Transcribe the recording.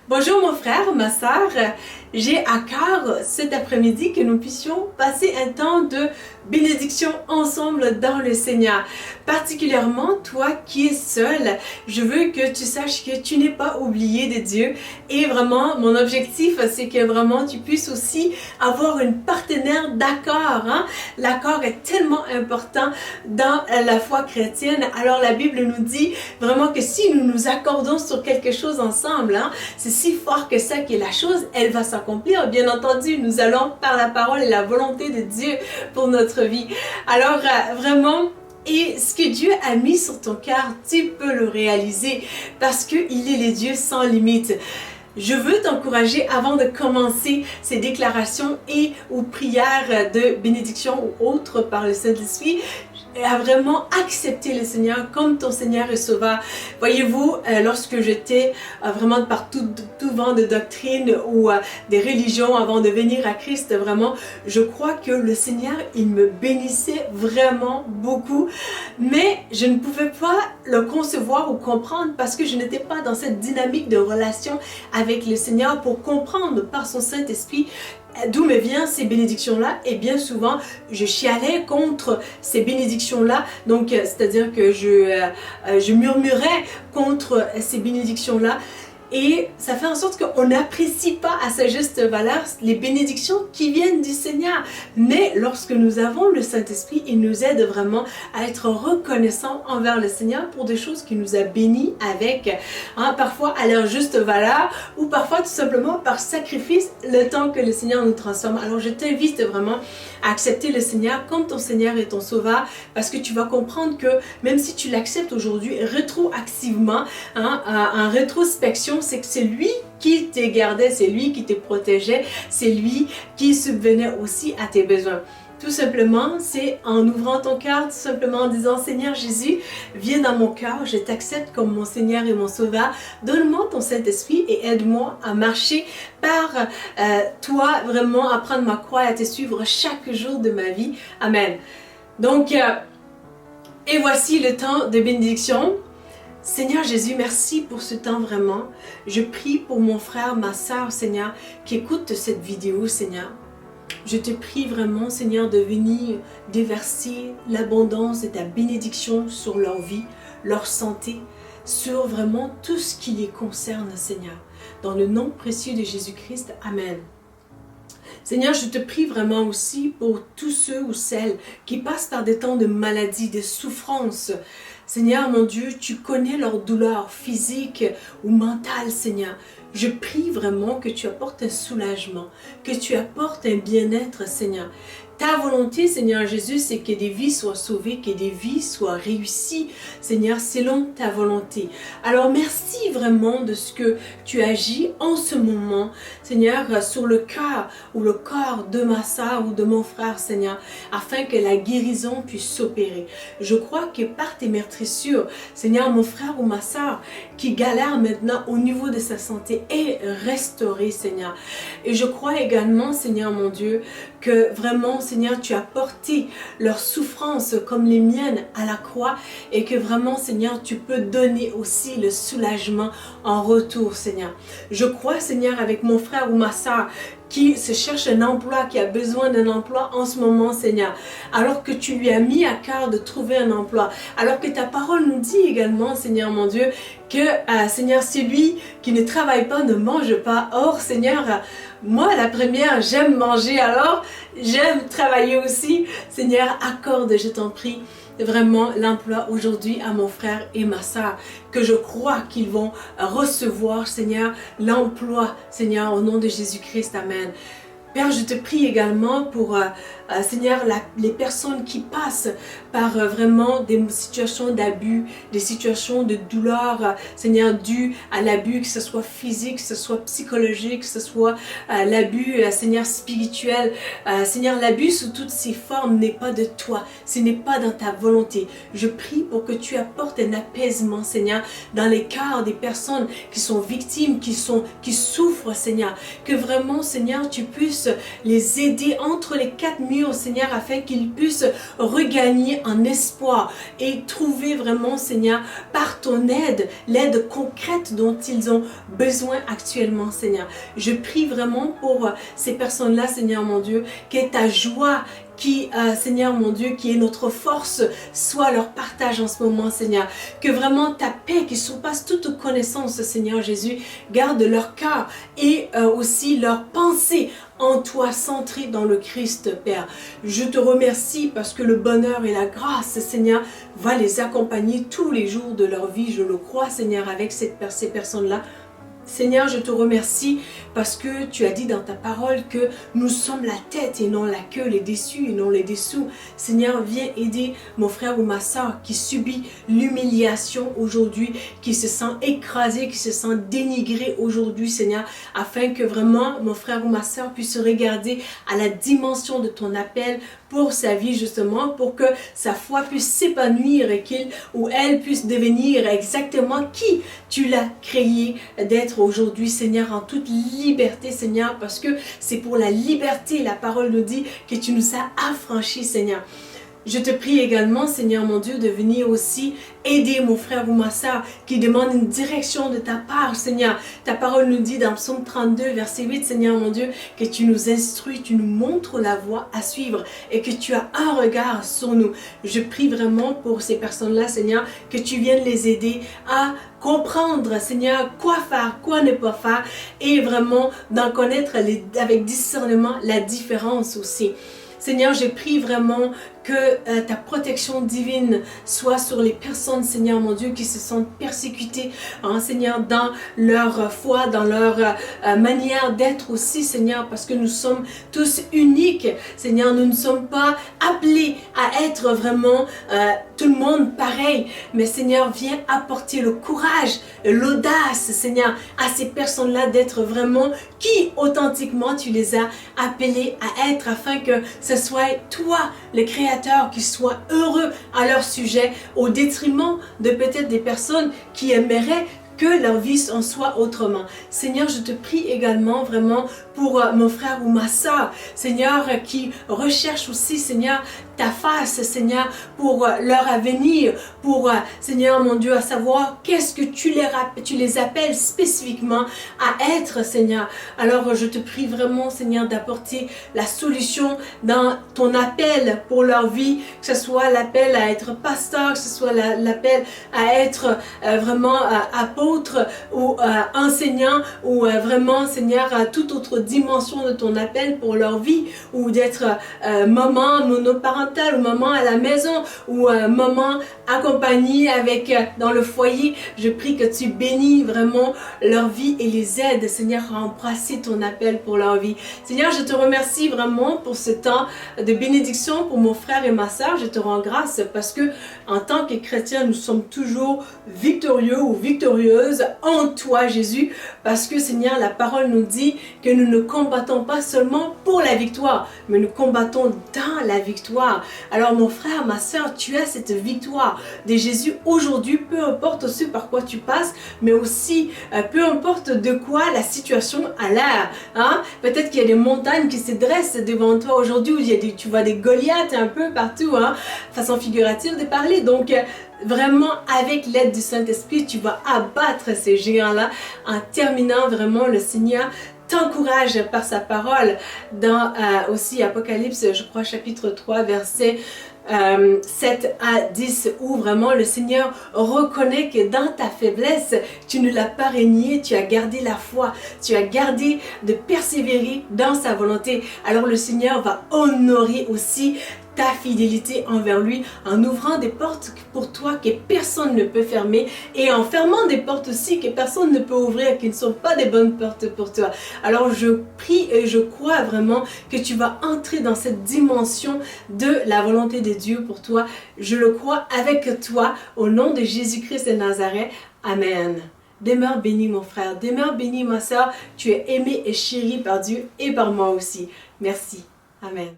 Bonjour mon frère, ma soeur, j'ai à cœur cet après-midi que nous puissions passer un temps de bénédiction ensemble dans le Seigneur. Particulièrement toi qui es seul, je veux que tu saches que tu n'es pas oublié de Dieu et vraiment mon objectif c'est que vraiment tu puisses aussi avoir une partenaire d'accord. L'accord est tellement important dans la foi chrétienne. Alors la Bible nous dit vraiment que si nous nous accordons sur quelque chose ensemble, c'est si fort que ça que la chose, elle va s'accomplir. Bien entendu, nous allons par la parole et la volonté de Dieu pour notre vie. Alors vraiment, et ce que Dieu a mis sur ton cœur, tu peux le réaliser parce qu'il est le Dieu sans limite. Je veux t'encourager avant de commencer ces déclarations et ou prières de bénédiction ou autres par le Saint-Esprit, à vraiment accepter le Seigneur comme ton Seigneur et Sauveur. Voyez-vous, lorsque j'étais vraiment par tout vent de doctrine ou des religions avant de venir à Christ, vraiment, je crois que le Seigneur, il me bénissait vraiment beaucoup, mais je ne pouvais pas le concevoir ou comprendre parce que je n'étais pas dans cette dynamique de relation avec le Seigneur pour comprendre par son Saint-Esprit d'où me viennent ces bénédictions-là. Et bien souvent, je chialais contre ces bénédictions-là. Donc, c'est-à-dire que je murmurais contre ces bénédictions-là. Et ça fait en sorte qu'on n'apprécie pas à sa juste valeur les bénédictions qui viennent du Seigneur. Mais lorsque nous avons le Saint-Esprit, il nous aide vraiment à être reconnaissants envers le Seigneur pour des choses qu'il nous a bénis avec, parfois à leur juste valeur ou parfois tout simplement par sacrifice, le temps que le Seigneur nous transforme. Alors je t'invite vraiment à accepter le Seigneur comme ton Seigneur et ton Sauveur parce que tu vas comprendre que même si tu l'acceptes aujourd'hui rétroactivement, en rétrospection, c'est que c'est lui qui te gardait, c'est lui qui te protégeait, c'est lui qui subvenait aussi à tes besoins. Tout simplement, c'est en ouvrant ton cœur, tout simplement en disant « Seigneur Jésus, viens dans mon cœur, je t'accepte comme mon Seigneur et mon Sauveur. Donne-moi ton Saint-Esprit et aide-moi à marcher par toi, vraiment à prendre ma croix et à te suivre chaque jour de ma vie. Amen. » Donc, et voici le temps de bénédiction. Seigneur Jésus, merci pour ce temps vraiment. Je prie pour mon frère, ma soeur, Seigneur, qui écoute cette vidéo, Seigneur. Je te prie vraiment, Seigneur, de venir déverser l'abondance de ta bénédiction sur leur vie, leur santé, sur vraiment tout ce qui les concerne, Seigneur. Dans le nom précieux de Jésus-Christ, Amen. Seigneur, je te prie vraiment aussi pour tous ceux ou celles qui passent par des temps de maladie, de souffrance. Seigneur, mon Dieu, tu connais leurs douleurs physiques ou mentales, Seigneur. Je prie vraiment que tu apportes un soulagement, que tu apportes un bien-être, Seigneur. Ta volonté, Seigneur Jésus, c'est que des vies soient sauvées, que des vies soient réussies, Seigneur, selon ta volonté. Alors, merci vraiment de ce que tu agis en ce moment, Seigneur, sur le cœur ou le corps de ma sœur ou de mon frère, Seigneur, afin que la guérison puisse s'opérer. Je crois que par tes meurtrissures, Seigneur, mon frère ou ma sœur qui galère maintenant au niveau de sa santé est restauré, Seigneur. Et je crois également, Seigneur mon Dieu, que vraiment, Seigneur, tu as porté leurs souffrances comme les miennes à la croix et que vraiment, Seigneur, tu peux donner aussi le soulagement en retour, Seigneur. Je crois, Seigneur, avec mon frère ou ma soeur qui se cherche un emploi, qui a besoin d'un emploi en ce moment, Seigneur, alors que tu lui as mis à cœur de trouver un emploi, alors que ta parole nous dit également, Seigneur mon Dieu, que, Seigneur, celui qui ne travaille pas ne mange pas. Or, Seigneur, moi, la première, j'aime manger, alors j'aime travailler aussi. Seigneur, accorde, je t'en prie, vraiment l'emploi aujourd'hui à mon frère et ma soeur, que je crois qu'ils vont recevoir, Seigneur, l'emploi, Seigneur, au nom de Jésus-Christ. Amen. Père, je te prie également pour, Seigneur, les personnes qui passent par vraiment des situations d'abus, des situations de douleur, Seigneur, dues à l'abus, que ce soit physique, que ce soit psychologique, que ce soit l'abus, Seigneur, spirituel. Seigneur, l'abus sous toutes ses formes n'est pas de toi, ce n'est pas dans ta volonté. Je prie pour que tu apportes un apaisement, Seigneur, dans les cœurs des personnes qui sont victimes, qui souffrent, Seigneur. Que vraiment, Seigneur, tu puisses puisses les aider entre les quatre murs, Seigneur, afin qu'ils puissent regagner en espoir et trouver vraiment, Seigneur, par ton aide, l'aide concrète dont ils ont besoin actuellement, Seigneur. Je prie vraiment pour ces personnes-là, Seigneur mon Dieu, que ta joie qui, Seigneur mon Dieu, qui est notre force, soit leur partage en ce moment, Seigneur. Que vraiment ta paix qui surpasse toute connaissance, Seigneur Jésus, garde leur cœur et aussi leur pensée en toi, centré dans le Christ, Père. Je te remercie parce que le bonheur et la grâce, Seigneur, va les accompagner tous les jours de leur vie. Je le crois, Seigneur, avec ces personnes-là. Seigneur, je te remercie parce que tu as dit dans ta parole que nous sommes la tête et non la queue, les déçus et non les dessous. Seigneur, viens aider mon frère ou ma soeur qui subit l'humiliation aujourd'hui, qui se sent écrasé, qui se sent dénigré aujourd'hui, Seigneur, afin que vraiment mon frère ou ma soeur puisse regarder à la dimension de ton appel pour sa vie justement, pour que sa foi puisse s'épanouir et qu'il ou elle puisse devenir exactement qui tu l'as créé d'être aujourd'hui, Seigneur, en toute liberté, Seigneur, parce que c'est pour la liberté, la parole nous dit que tu nous as affranchis, Seigneur. Je te prie également, Seigneur mon Dieu, de venir aussi aider mon frère ou ma soeur qui demande une direction de ta part, Seigneur. Ta parole nous dit dans Psaume 32, verset 8, Seigneur mon Dieu, que tu nous instruis, tu nous montres la voie à suivre et que tu as un regard sur nous. Je prie vraiment pour ces personnes-là, Seigneur, que tu viennes les aider à comprendre, Seigneur, quoi faire, quoi ne pas faire et vraiment d'en connaître avec discernement la différence aussi. Seigneur, je prie vraiment que ta protection divine soit sur les personnes, Seigneur mon Dieu, qui se sentent persécutées, hein, Seigneur, dans leur foi, dans leur manière d'être aussi, Seigneur, parce que nous sommes tous uniques, Seigneur, nous ne sommes pas appelés à être vraiment tout le monde pareil, mais Seigneur, viens apporter le courage, l'audace, Seigneur, à ces personnes-là d'être vraiment qui authentiquement tu les as appelés à être, afin que ce soit toi, le Créateur, qui soit heureux à leur sujet, au détriment de peut-être des personnes qui aimeraient que leur vie en soit autrement. Seigneur, je te prie également vraiment pour mon frère ou ma soeur, Seigneur, qui recherche aussi, Seigneur, ta face, Seigneur, pour leur avenir, pour, Seigneur, mon Dieu, à savoir qu'est-ce que tu les appelles spécifiquement à être, Seigneur. Alors, je te prie vraiment, Seigneur, d'apporter la solution dans ton appel pour leur vie, que ce soit l'appel à être pasteur, que ce soit l'appel à être vraiment apôtre ou enseignant, ou vraiment, Seigneur, à toute autre dimension de ton appel pour leur vie, ou d'être maman monoparentale, ou maman à la maison, ou maman accompagnée avec dans le foyer. Je prie que tu bénis vraiment leur vie et les aides, Seigneur, à embrasser ton appel pour leur vie. Seigneur, je te remercie vraiment pour ce temps de bénédiction pour mon frère et ma soeur. Je te rends grâce parce que en tant que chrétiens, nous sommes toujours victorieux ou victorieuses en toi, Jésus, parce que, Seigneur, la parole nous dit que nous ne combattons pas seulement pour la victoire, mais nous combattons dans la victoire. Alors, mon frère, ma soeur, tu as cette victoire de Jésus aujourd'hui, peu importe ce par quoi tu passes, mais aussi peu importe de quoi la situation a l'air. Hein? Peut-être qu'il y a des montagnes qui se dressent devant toi aujourd'hui, où il y a tu vois des Goliaths un peu partout, hein? Façon figurative de parler. Donc, vraiment, avec l'aide du Saint-Esprit, tu vas abattre ces géants-là. En terminant, vraiment, le Seigneur t'encourage par sa parole dans aussi Apocalypse, je crois, chapitre 3, verset 7 à 10, où vraiment le Seigneur reconnaît que dans ta faiblesse, tu ne l'as pas renié, tu as gardé la foi, tu as gardé de persévérer dans sa volonté. Alors le Seigneur va honorer aussi ta fidélité envers lui en ouvrant des portes pour toi que personne ne peut fermer et en fermant des portes aussi que personne ne peut ouvrir, qui ne sont pas des bonnes portes pour toi. Alors je prie et je crois vraiment que tu vas entrer dans cette dimension de la volonté de Dieu pour toi. Je le crois avec toi au nom de Jésus-Christ de Nazareth. Amen. Demeure béni mon frère, demeure béni ma soeur. Tu es aimé et chéri par Dieu et par moi aussi. Merci. Amen.